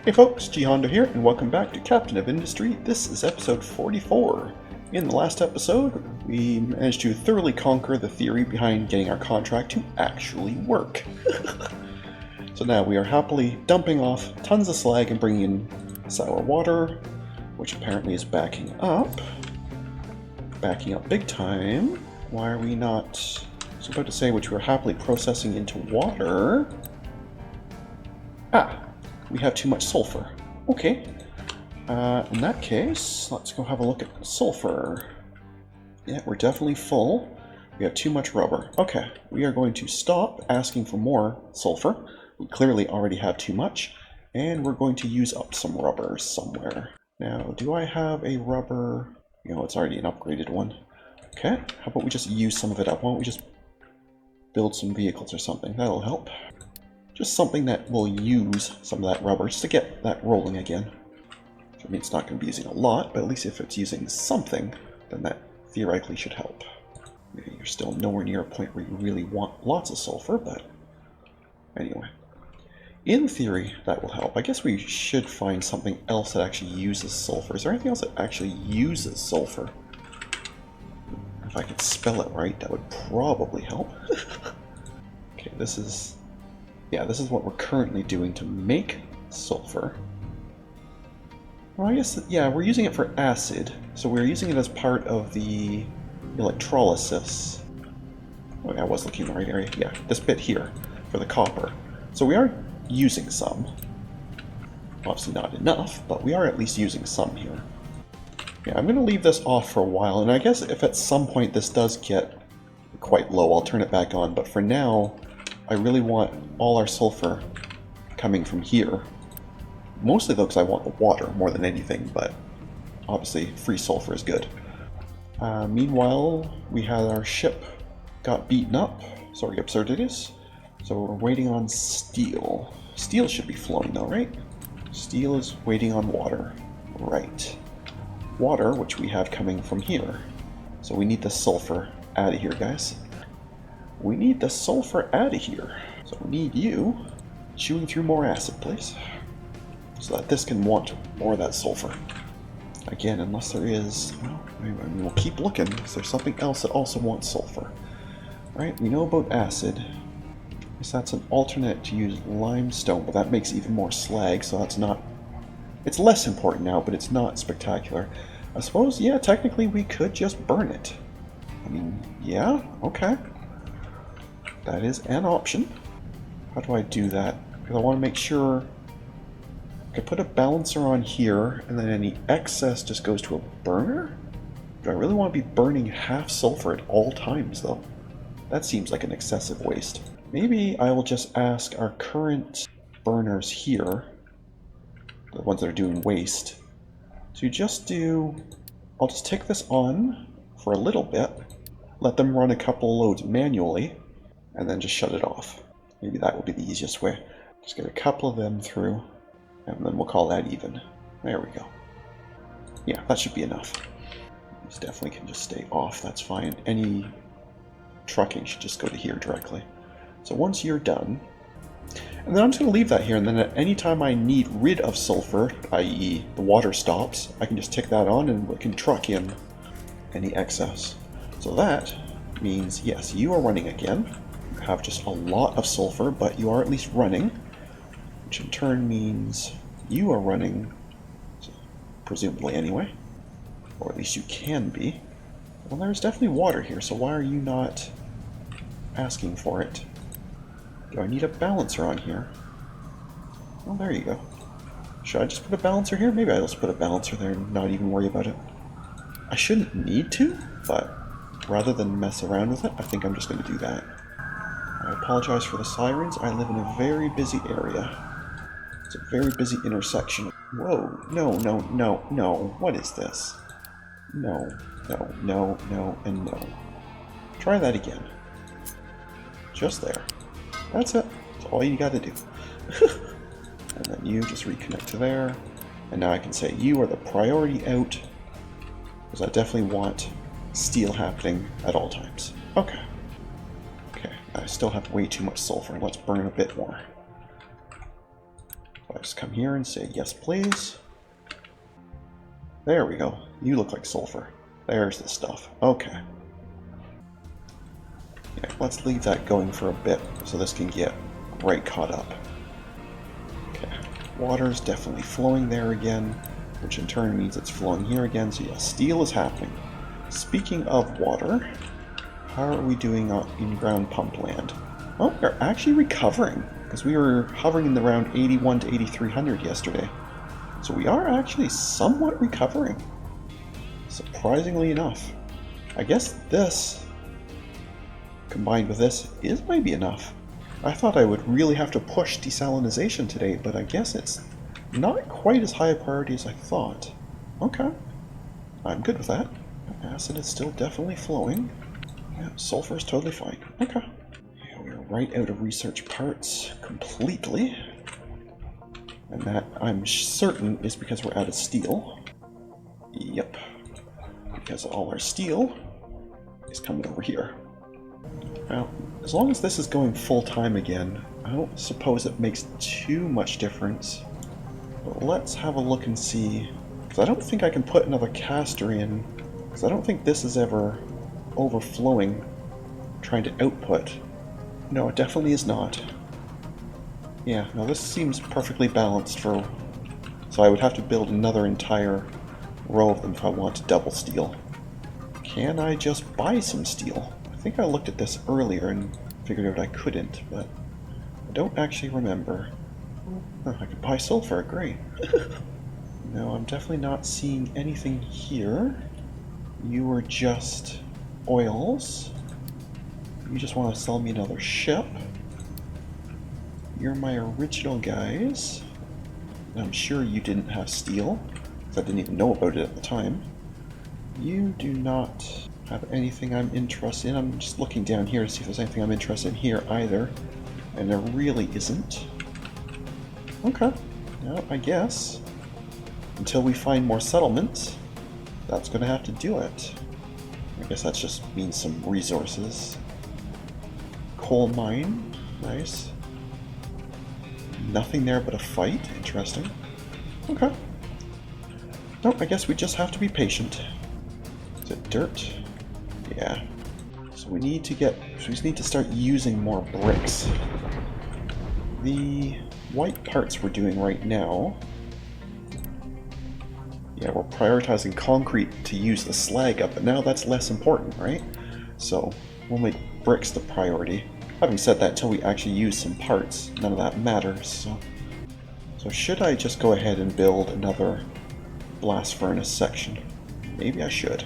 Hey folks, GHondo here, and welcome back to Captain of Industry. This is episode 44. In the last episode, we managed to thoroughly conquer the theory behind getting our contract to actually work. So now we are happily dumping off tons of slag and bringing in sour water, which apparently is backing up. Backing up big time. Why are we not... I was about to say which we're happily processing into water. We have too much sulfur. Okay. In that case, let's go have a look at sulfur. Yeah, we're definitely full. We have too much rubber. Okay, we are going to stop asking for more sulfur. We clearly already have too much. And we're going to use up some rubber somewhere. Now, do I have a rubber? You know, it's already an upgraded one. Okay, how about we just use some of it up? Why don't we just build some vehicles or something? That'll help. Just something that will use some of that rubber just to get that rolling again. I mean, it's not going to be using a lot, but at least if it's using something, then that theoretically should help. Maybe you're still nowhere near a point where you really want lots of sulfur, but anyway. In theory, that will help. I guess we should find something else that actually uses sulfur. Is there anything else that actually uses sulfur? If I could spell it right, that would probably help. Okay, this is... yeah, this is what we're currently doing to make sulfur. Well, I guess, yeah, we're using it for acid, so we're using it as part of the electrolysis. Oh yeah, I was looking in the right area. Yeah, this bit here, for the copper. So we are using some. Obviously not enough, but we are at least using some here. Yeah, I'm going to leave this off for a while, and I guess if at some point this does get quite low, I'll turn it back on, but for now, I really want all our sulfur coming from here. Mostly though because I want the water more than anything, but obviously free sulfur is good. Meanwhile, we had our ship got beaten up. Sorry, Absurdides. So we're waiting on steel. Steel should be flowing though, right? Steel is waiting on water. Right. Water, which we have coming from here. So we need the sulfur out of here, guys. We need the sulfur out of here. So we need you chewing through more acid, please. So that this can want more of that sulfur. Again, unless there is... well, I mean, we'll keep looking, because there's something else that also wants sulfur. Right, we know about acid. Guess that's an alternate to use limestone, but that makes even more slag, so that's not... it's less important now, but it's not spectacular. I suppose, yeah, technically we could just burn it. I mean, yeah, okay. That is an option. How do I do that? Because I want to make sure I could put a balancer on here, and then any excess just goes to a burner? Do I really want to be burning half sulfur at all times, though? That seems like an excessive waste. Maybe I will just ask our current burners here, the ones that are doing waste, to just do... I'll just take this on for a little bit, let them run a couple loads manually, and then just shut it off. Maybe that will be the easiest way. Just get a couple of them through, and then we'll call that even. There we go. Yeah, that should be enough. These definitely can just stay off, that's fine. Any trucking should just go to here directly. So once you're done, and then I'm just going to leave that here, and then at any time I need rid of sulfur, i.e. the water stops, I can just tick that on and we can truck in any excess. So that means, yes, you are running again. You have just a lot of sulfur, but you are at least running, which in turn means you are running, presumably anyway, or at least you can be. Well, there's definitely water here, so why are you not asking for it? Do I need a balancer on here? Well, there you go. Should I just put a balancer here? Maybe I'll just put a balancer there and not even worry about it. I shouldn't need to, but rather than mess around with it, I think I'm just going to do that. I apologize for the sirens. I live in a very busy area. It's a very busy intersection. Whoa, no, no, no, no. What is this? No, no, no, no, and no. Try that again. Just there. That's it. That's all you gotta do. And then you just reconnect to there. And now I can say you are the priority out, because I definitely want steel happening at all times. Okay. Okay, I still have way too much sulfur. Let's burn a bit more. I just come here and say, yes, please. There we go. You look like sulfur. There's the stuff. Okay. Yeah, let's leave that going for a bit so this can get right caught up. Okay. Water's definitely flowing there again, which in turn means it's flowing here again. So yeah, steel is happening. Speaking of water, how are we doing in ground pump land? Oh, we're actually recovering, because we were hovering in the around 81 to 8300 yesterday. So we are actually somewhat recovering, surprisingly enough. I guess this, combined with this, is maybe enough. I thought I would really have to push desalinization today, but I guess it's not quite as high a priority as I thought. Okay, I'm good with that. Acid is still definitely flowing. Yeah, sulfur is totally fine. Okay. Yeah, we're right out of research parts completely. And that, I'm certain, is because we're out of steel. Yep. Because all our steel is coming over here. Now, as long as this is going full time again, I don't suppose it makes too much difference. But let's have a look and see. Because I don't think I can put another caster in. Because I don't think this is ever overflowing, trying to output. No, it definitely is not. Yeah, no, this seems perfectly balanced for... So I would have to build another entire row of them if I want to double steel. Can I just buy some steel? I think I looked at this earlier and figured out I couldn't, but I don't actually remember. Oh, I could buy sulfur, great. No, I'm definitely not seeing anything here. You were just oils. You just want to sell me another ship. You're my original guys. I'm sure you didn't have steel, because I didn't even know about it at the time. You do not have anything I'm interested in. I'm just looking down here to see if there's anything I'm interested in here either. And there really isn't. Okay. Well, I guess until we find more settlements, that's going to have to do it. I guess that just means some resources. Coal mine. Nice. Nothing there but a fight. Interesting. Okay. Nope, I guess we just have to be patient. Is it dirt? Yeah. So we need to just need to start using more bricks. The white parts we're doing right now... Yeah, we're prioritizing concrete to use the slag up, but now that's less important, right? So we'll make bricks the priority. Having said that, until we actually use some parts, none of that matters. So should I just go ahead and build another blast furnace section? Maybe I should.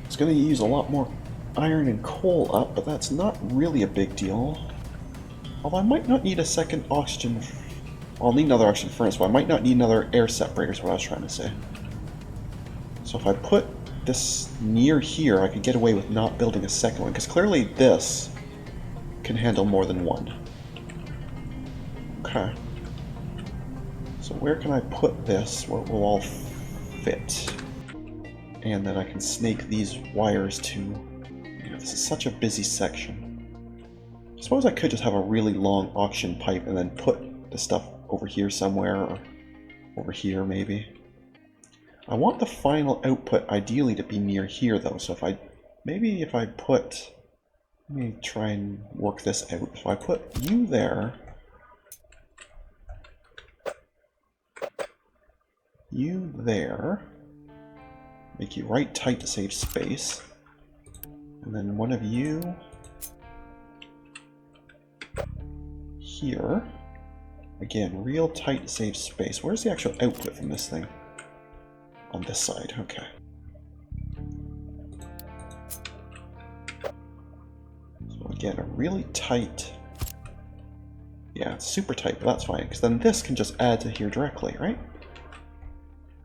It's going to use a lot more iron and coal up, but that's not really a big deal. Although I might not need a second oxygen... I'll need another oxygen furnace, but I might not need another air separator is what I was trying to say. So if I put this near here, I could get away with not building a second one, because clearly this can handle more than one. Okay. So where can I put this where it will all fit? And then I can snake these wires to... Yeah, this is such a busy section. I suppose I could just have a really long auction pipe and then put the stuff over here somewhere, or over here maybe. I want the final output ideally to be near here though, so if I... Maybe if I put... Let me try and work this out. If I put you there... You there... Make you right tight to save space. And then one of you... Here. Again, real tight to save space. Where's the actual output from this thing? On this side, okay. So again, a really tight... Yeah, it's super tight, but that's fine, because then this can just add to here directly, right?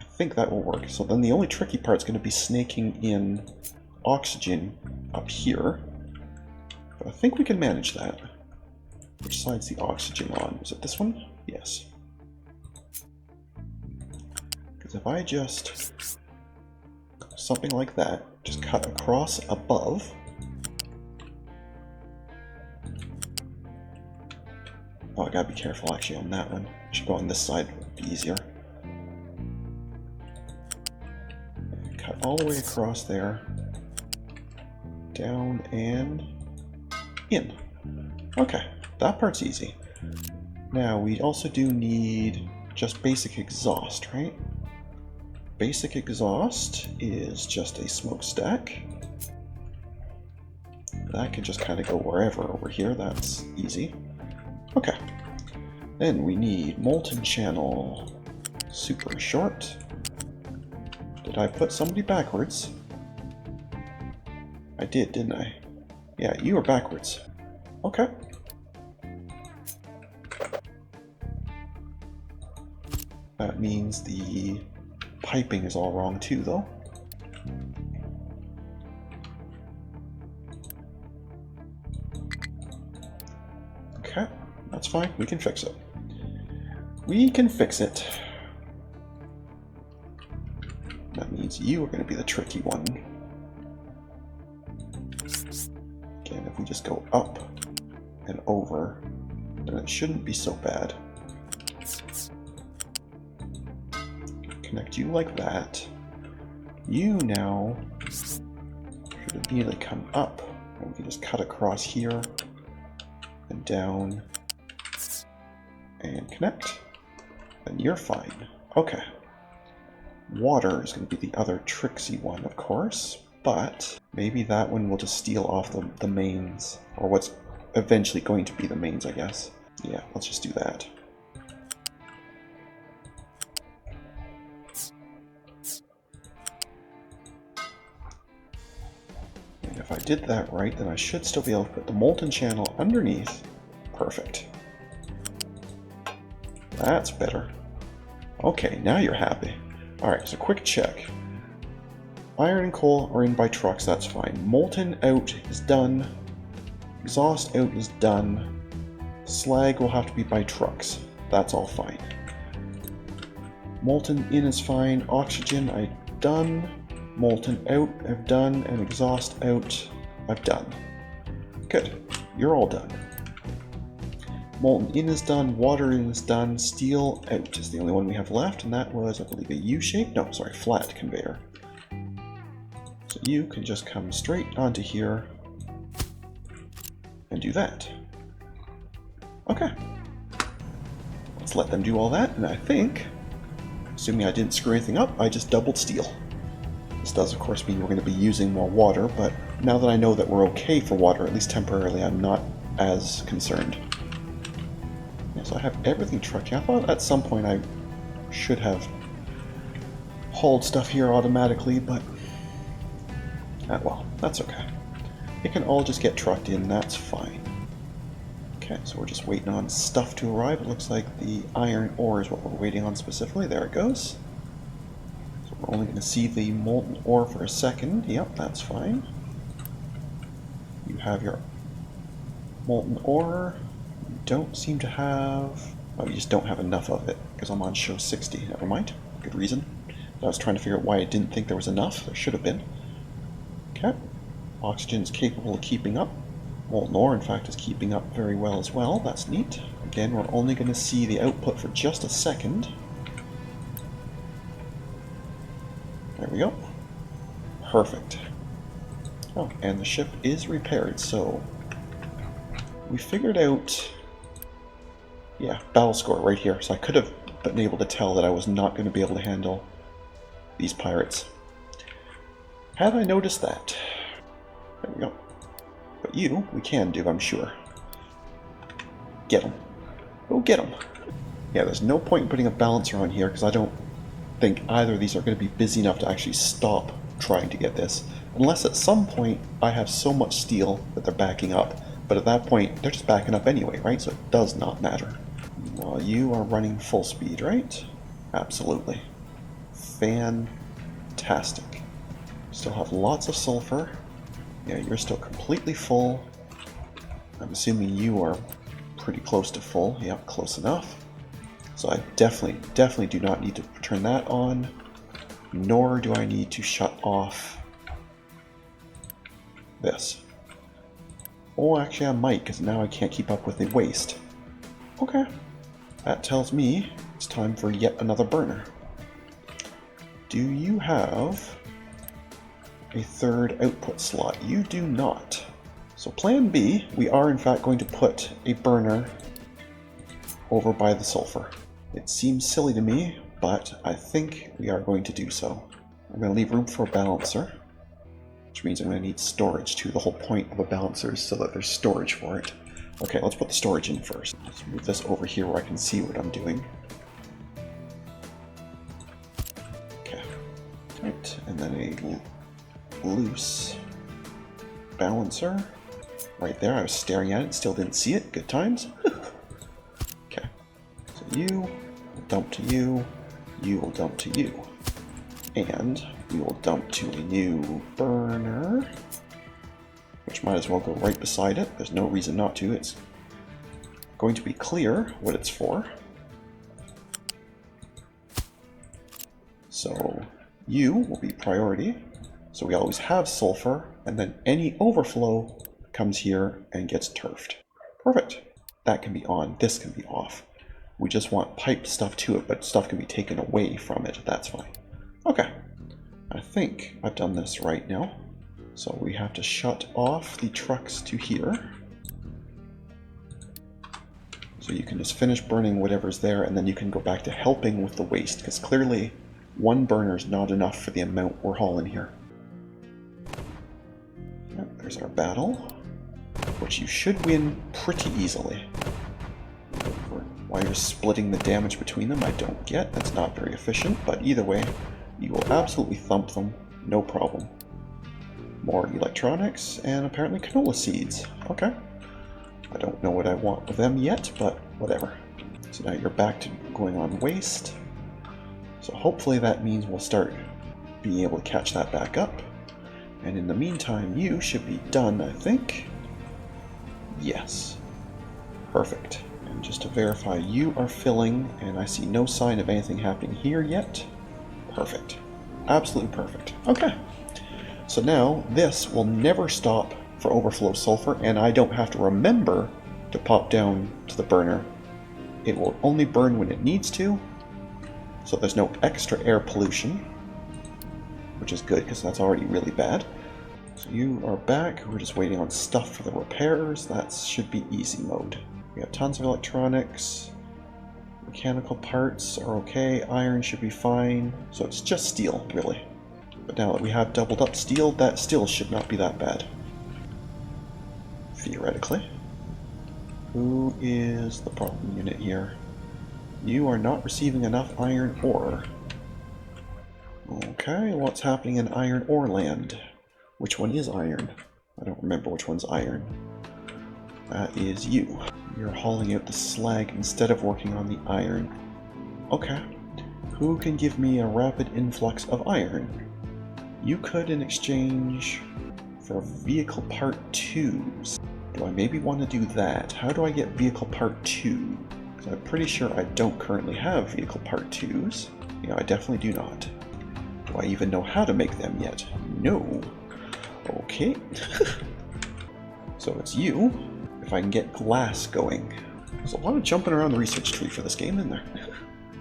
I think that will work. So then the only tricky part is going to be snaking in oxygen up here. But I think we can manage that. Which side's the oxygen on? Is it this one? Yes. Because if I just... something like that, just cut across above... Oh, I gotta be careful actually on that one. I should should go on this side, it'd be easier. Cut all the way across there. Down and in. Okay, that part's easy. Now, we also do need just basic exhaust, right? Basic exhaust is just a smokestack. That can just kind of go wherever over here. That's easy. Okay. Then we need molten channel. Super short. Did I put somebody backwards? I did, didn't I? Yeah, you were backwards. Okay. That means the piping is all wrong too, though. Okay, that's fine. We can fix it. We can fix it. That means you are going to be the tricky one. Again, if we just go up and over, then it shouldn't be so bad. Connect you like that. You now should immediately come up, and we can just cut across here and down and connect. Then you're fine. Okay. Water is going to be the other tricksy one, of course, but maybe that one will just steal off the mains, or what's eventually going to be the mains, I guess. Yeah, let's just do that. And if I did that right, then I should still be able to put the molten channel underneath. Perfect. That's better. Okay, now you're happy. Alright, so quick check. Iron and coal are in by trucks, that's fine. Molten out is done. Exhaust out is done. Slag will have to be by trucks. That's all fine. Molten in is fine. Oxygen I've done. Molten out I've done. And exhaust out I've done. Good. You're all done. Molten in is done, water in is done, steel out is the only one we have left, and that was, I believe, a U-shape? No, sorry, flat conveyor. So you can just come straight onto here and do that. Okay. Let's let them do all that, and I think, assuming I didn't screw anything up, I just doubled steel. This does, of course, mean we're going to be using more water, but now that I know that we're okay for water, at least temporarily, I'm not as concerned. So I have everything trucked. I thought at some point I should have hauled stuff here automatically, but well, that's okay. It can all just get trucked in, that's fine. Okay, so we're just waiting on stuff to arrive. It looks like the iron ore is what we're waiting on specifically. There it goes. So we're only going to see the molten ore for a second. Yep, that's fine. You have your molten ore. Don't seem to have... Oh, you just don't have enough of it, because I'm on show 60. Never mind. Good reason. I was trying to figure out why I didn't think there was enough. There should have been. Okay. Oxygen is capable of keeping up. Molten ore, in fact, is keeping up very well as well. That's neat. Again, we're only going to see the output for just a second. There we go. Perfect. Oh, and the ship is repaired, so... We figured out... Yeah, battle score right here. So I could have been able to tell that I was not going to be able to handle these pirates. Had I noticed that? There we go. But you, we can do, I'm sure. Get them. Go get them. Yeah, there's no point in putting a balancer on here because I don't think either of these are going to be busy enough to actually stop trying to get this. Unless at some point I have so much steel that they're backing up. But at that point, they're just backing up anyway, right? So it does not matter. Well, you are running full speed, right? Absolutely. Fantastic. Still have lots of sulfur. Yeah, you're still completely full. I'm assuming you are pretty close to full. Yep, close enough. So I definitely do not need to turn that on. Nor do I need to shut off this. Oh, actually I might, because now I can't keep up with the waste. Okay. That tells me it's time for yet another burner. Do you have a third output slot? You do not. So plan B, we are in fact going to put a burner over by the sulfur. It seems silly to me, but I think we are going to do so. I'm going to leave room for a balancer, which means I'm going to need storage too. The whole point of a balancer is so that there's storage for it. Okay, let's put the storage in first. Let's move this over here where I can see what I'm doing. Okay. Right, and then a loose balancer. Right there, I was staring at it, still didn't see it. Good times. Okay, so you will dump to you will dump to you. And we will dump to a new burner, which might as well go right beside it. There's no reason not to. It's going to be clear what it's for. So you will be priority. So we always have sulfur, and then any overflow comes here and gets turfed. Perfect. That can be on. This can be off. We just want piped stuff to it, but stuff can be taken away from it. That's fine. Okay. I think I've done this right now. So we have to shut off the trucks to here. So you can just finish burning whatever's there, and then you can go back to helping with the waste, because clearly one burner is not enough for the amount we're hauling here. Yep, there's our battle, which you should win pretty easily. Why you're splitting the damage between them, I don't get. That's not very efficient, but either way, you will absolutely thump them, no problem. More electronics, and apparently canola seeds. Okay. I don't know what I want with them yet, but whatever. So now you're back to going on waste. So hopefully that means we'll start being able to catch that back up. And in the meantime, you should be done, I think. Yes. Perfect. And just to verify, you are filling, and I see no sign of anything happening here yet. Perfect. Absolutely perfect. Okay. So now this will never stop for overflow sulfur, and I don't have to remember to pop down to the burner. It will only burn when it needs to, so there's no extra air pollution, which is good because that's already really bad. So you are back. We're just waiting on stuff for the repairs. That should be easy mode. We have tons of electronics. Mechanical parts are okay. Iron should be fine. So it's just steel, really. But now that we have doubled up steel, that still should not be that bad. Theoretically. Who is the problem unit here? You are not receiving enough iron ore. Okay, what's happening in iron ore land? Which one is iron? I don't remember which one's iron. That is you. You're hauling out the slag instead of working on the iron. Okay. Who can give me a rapid influx of iron? You could in exchange for vehicle part 2s. Do I maybe want to do that? How do I get vehicle part 2? Because I'm pretty sure I don't currently have vehicle part 2s. Yeah, I definitely do not. Do I even know how to make them yet? No. Okay. So it's you. If I can get glass going. There's a lot of jumping around the research tree for this game, isn't there?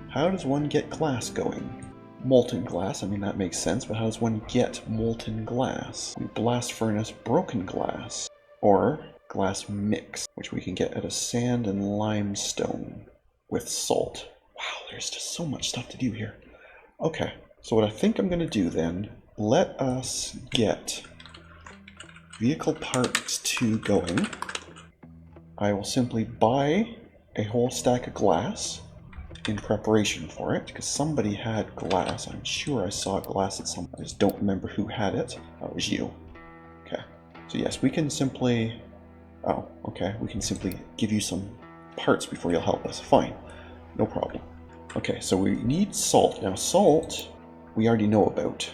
How does one get glass going? Molten glass, I mean that makes sense, but how does one get molten glass? We blast furnace broken glass. Or glass mix, which we can get at a sand and limestone with salt. Wow, there's just so much stuff to do here. Okay, so what I think I'm going to do then, let us get vehicle parts 2 going. I will simply buy a whole stack of glass in preparation for it, because somebody had glass. I'm sure I saw glass at some. I just don't remember who had it. That was you. Okay. So yes, we can simply... Oh, okay. We can simply give you some parts before you'll help us. Fine. No problem. Okay, so we need salt. Now salt, we already know about.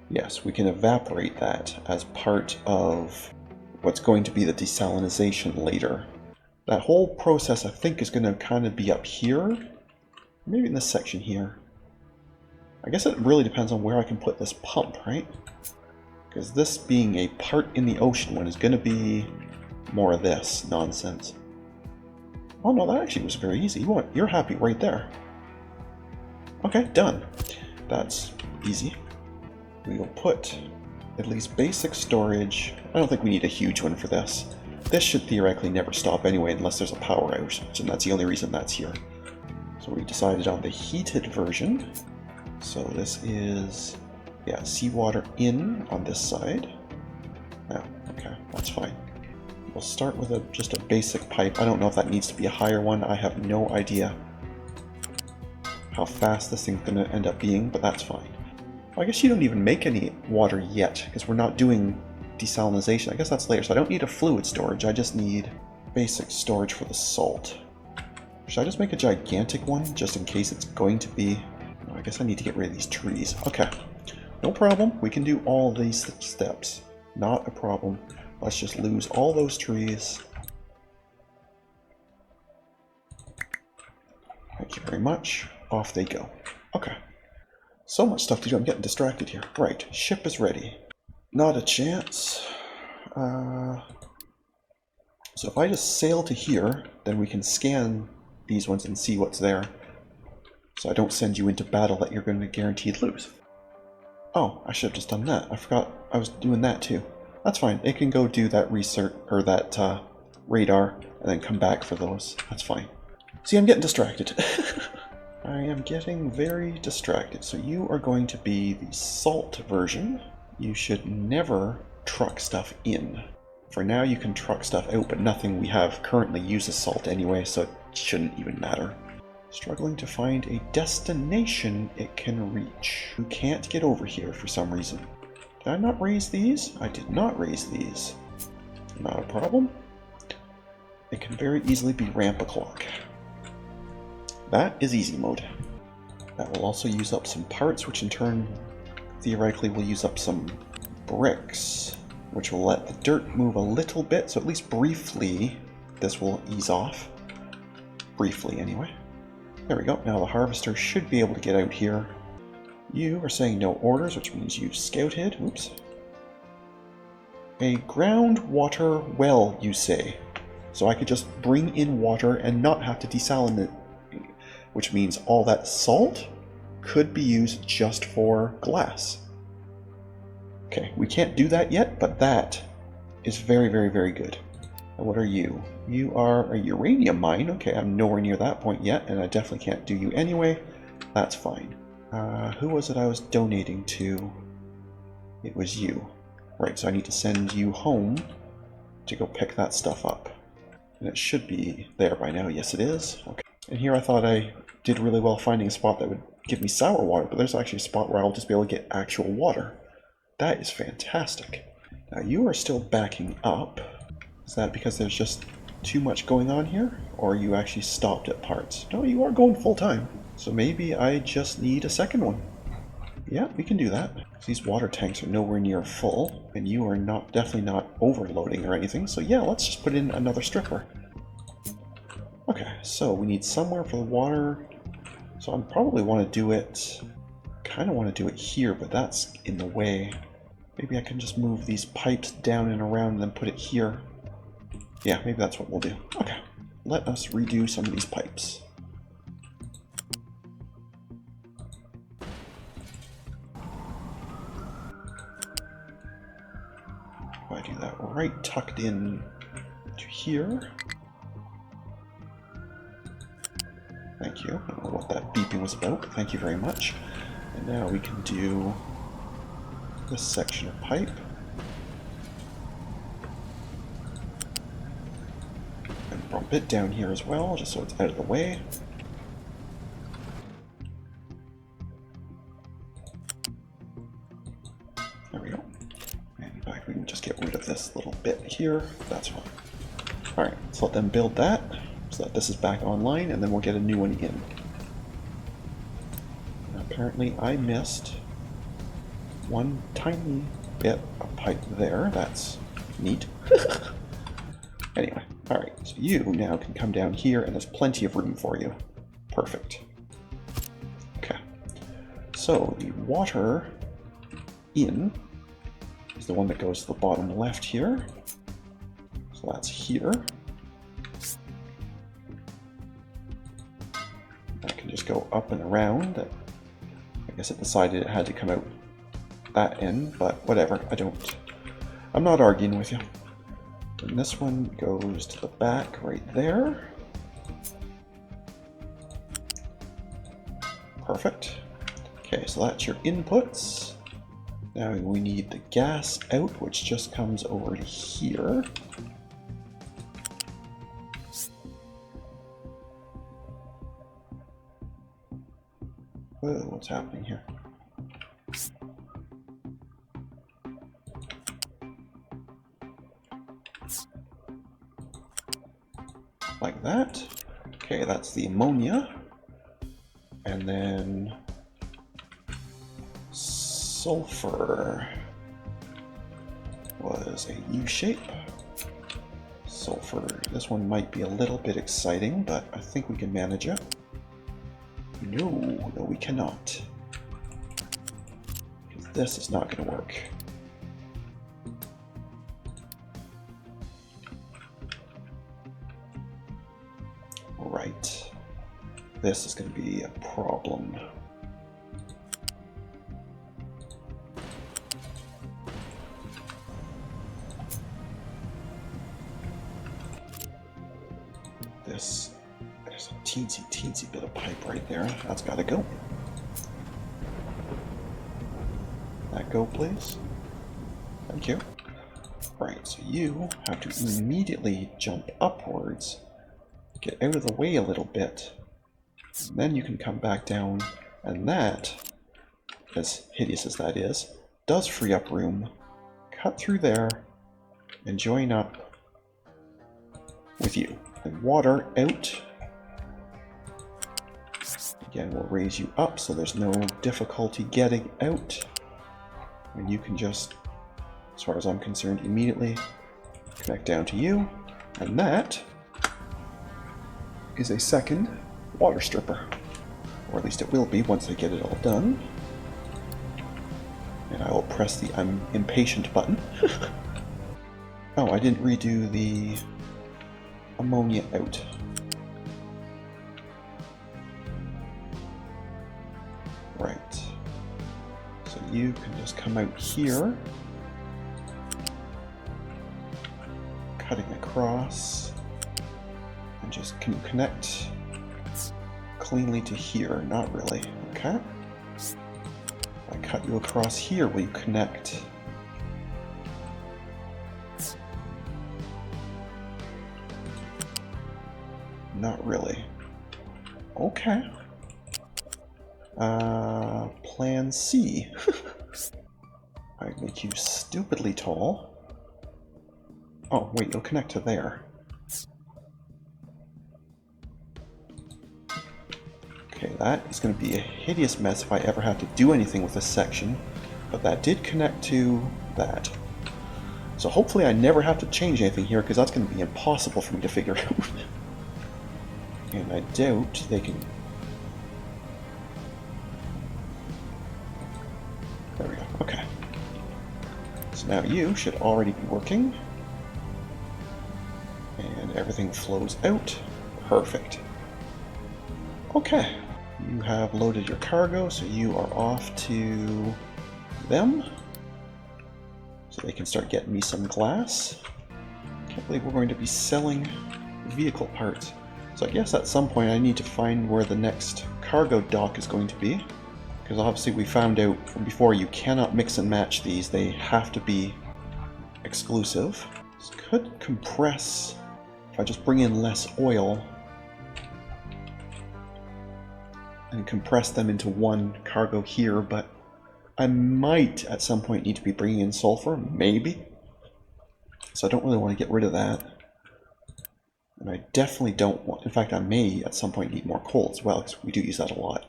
Yes, we can evaporate that as part of what's going to be the desalinization later. That whole process, I think, is going to kind of be up here. Maybe in this section here. I guess it really depends on where I can put this pump, right? Because this being a part in the ocean one is going to be more of this nonsense. Oh no, that actually was very easy. You're happy right there. Okay, done. That's easy. We will put at least basic storage. I don't think we need a huge one for this. This should theoretically never stop anyway unless there's a power outage, and that's the only reason that's here. So we decided on the heated version. So this is, yeah, seawater in on this side. Yeah, okay, that's fine. We'll start with just a basic pipe. I don't know if that needs to be a higher one. I have no idea how fast this thing's going to end up being, but that's fine. I guess you don't even make any water yet, because we're not doing desalinization. I guess that's later, so I don't need a fluid storage. I just need basic storage for the salt. Should I just make a gigantic one, just in case it's going to be... Oh, I guess I need to get rid of these trees. Okay, no problem. We can do all these steps. Not a problem. Let's just lose all those trees. Thank you very much. Off they go. Okay. So much stuff to do. I'm getting distracted here. Right. Ship is ready. Not a chance. So if I just sail to here, then we can scan these ones and see what's there. So I don't send you into battle that you're going to guaranteed lose. Oh, I should have just done that. I forgot I was doing that too. That's fine. It can go do that research, or that radar, and then come back for those. That's fine. See, I'm getting distracted. I am getting very distracted. So you are going to be the salt version. You should never truck stuff in. For now, you can truck stuff out, but nothing we have currently uses salt anyway, so it shouldn't even matter. Struggling to find a destination it can reach. You can't get over here for some reason. Did I not raise these? I did not raise these. Not a problem. It can very easily be ramp o'clock. That is easy mode. That will also use up some parts, which in turn theoretically will use up some bricks, which will let the dirt move a little bit, so at least briefly this will ease off. Briefly anyway. There we go. Now the harvester should be able to get out here. You are saying no orders, which means you scouted. Oops. A groundwater well, you say. So I could just bring in water and not have to desalinate, which means all that salt could be used just for glass. Okay, we can't do that yet, but that is very, very, very good. And what are you? You are a uranium mine. Okay, I'm nowhere near that point yet, and I definitely can't do you anyway. That's fine. Who was it I was donating to? It was you. Right, so I need to send you home to go pick that stuff up. And it should be there by now. Yes, it is. Okay. And here I thought I did really well finding a spot that would give me sour water, but there's actually a spot where I'll just be able to get actual water. That is fantastic. Now you are still backing up. Is that because there's just too much going on here? Or you actually stopped at parts? No, you are going full time. So maybe I just need a second one. Yeah, we can do that. These water tanks are nowhere near full, and you are definitely not overloading or anything. So yeah, let's just put in another stripper. Okay, so we need somewhere for the water. So I probably want to do it, kind of want to do it here, but that's in the way. Maybe I can just move these pipes down and around and then put it here. Yeah, maybe that's what we'll do. Okay, let us redo some of these pipes. If I do that right tucked in to here. Thank you. I don't know what that beeping was about, but thank you very much. And now we can do this section of pipe. And bump it down here as well, just so it's out of the way. There we go. And in fact, we can just get rid of this little bit here. That's fine. Alright, let's let them build that, so that this is back online, and then we'll get a new one in. And apparently I missed one tiny bit of pipe there. That's neat. Anyway, alright, so you now can come down here, and there's plenty of room for you. Perfect. Okay. So the water in is the one that goes to the bottom left here. So that's here. go up and around. I guess it decided it had to come out that end, but whatever. I'm not arguing with you. And this one goes to the back right there. Perfect. Okay, so that's your inputs. Now we need the gas out, which just comes over to here. Whoa, what's happening here? Like that. Okay, that's the ammonia. And then sulfur was a U shape. Sulfur, this one might be a little bit exciting, but I think we can manage it. No, we cannot. This is not going to work. Right. This is going to be a problem. There's a teensy bit of pipe right there. That's got to go. That go, please. Thank you. Right, so you have to immediately jump upwards, get out of the way a little bit, and then you can come back down, and that, as hideous as that is, does free up room. Cut through there and join up with you. And water out. Again, we'll raise you up so there's no difficulty getting out. And you can just, as far as I'm concerned, immediately connect down to you. And that is a second water stripper. Or at least it will be once I get it all done. And I will press the I'm impatient button. Oh, I didn't redo the ammonia out. Right. So you can just come out here, cutting across, and just can you connect cleanly to here? Not really. Okay. If I cut you across here, will you connect? Not really. Okay. Plan C. I make you stupidly tall. Oh, wait, you'll connect to there. Okay, that is going to be a hideous mess if I ever have to do anything with this section, but that did connect to that. So hopefully I never have to change anything here, because that's going to be impossible for me to figure out. And I doubt they can... There we go, okay. So now you should already be working. And everything flows out. Perfect. Okay. You have loaded your cargo, so you are off to them. So they can start getting me some glass. Can't believe we're going to be selling vehicle parts. So I guess at some point I need to find where the next cargo dock is going to be. Because obviously we found out from before you cannot mix and match these. They have to be exclusive. This could compress if I just bring in less oil and compress them into one cargo here, but I might at some point need to be bringing in sulfur, maybe. So I don't really want to get rid of that. And I definitely don't want, in fact I may at some point need more coal as well, because we do use that a lot.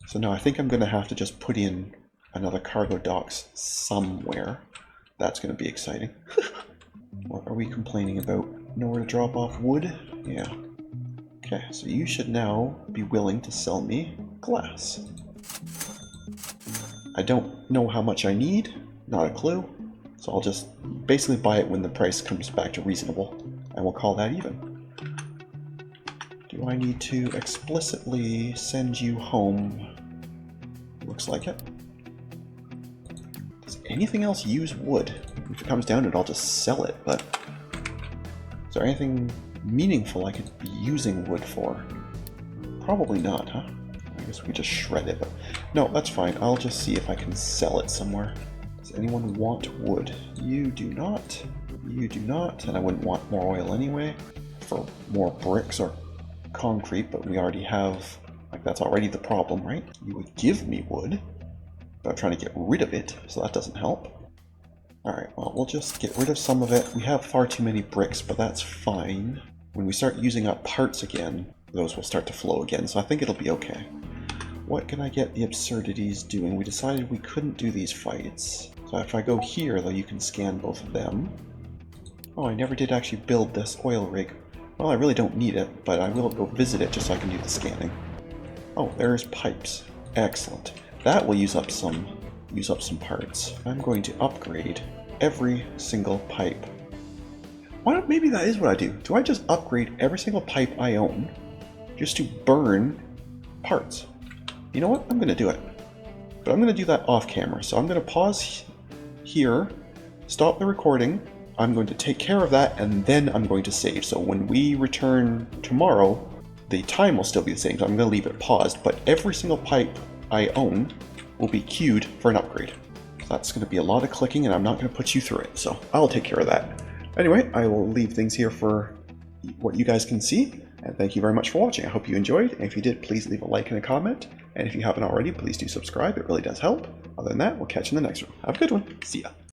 So no, I think I'm going to have to just put in another cargo docks somewhere. That's going to be exciting. What are we complaining about? Nowhere to drop off wood? Yeah. Okay, so you should now be willing to sell me glass. I don't know how much I need, not a clue, so I'll just basically buy it when the price comes back to reasonable, and we'll call that even. Do Do I need to explicitly send you home? Looks like it. Does anything else use wood? If it comes down to it, I'll just sell it, but is there anything meaningful I could be using wood for? Probably not, huh? I guess we just shred it, but no, that's fine. I'll just see if I can sell it somewhere. Does anyone want wood? You do not. You do not, and I wouldn't want more oil anyway for more bricks or concrete, but we already have, like, that's already the problem, right? You would give me wood, but I'm trying to get rid of it, so that doesn't help. Alright, well, we'll just get rid of some of it. We have far too many bricks, but that's fine. When we start using up parts again, those will start to flow again, so I think it'll be okay. What can I get the Absurdides doing? We decided we couldn't do these fights. So if I go here, though, you can scan both of them. Oh, I never did actually build this oil rig. Well, I really don't need it, but I will go visit it just so I can do the scanning. Oh, there's pipes. Excellent. That will use up some parts. I'm going to upgrade every single pipe. Why not? Maybe that is what I do. Do I just upgrade every single pipe I own just to burn parts? You know what? I'm going to do it. But I'm going to do that off camera. So I'm going to pause here, stop the recording. I'm going to take care of that, and then I'm going to save. So when we return tomorrow, the time will still be the same. So I'm going to leave it paused, but every single pipe I own will be queued for an upgrade. So that's going to be a lot of clicking, and I'm not going to put you through it. So I'll take care of that. Anyway, I will leave things here for what you guys can see. And thank you very much for watching. I hope you enjoyed. And if you did, please leave a like and a comment. And if you haven't already, please do subscribe. It really does help. Other than that, we'll catch you in the next one. Have a good one. See ya.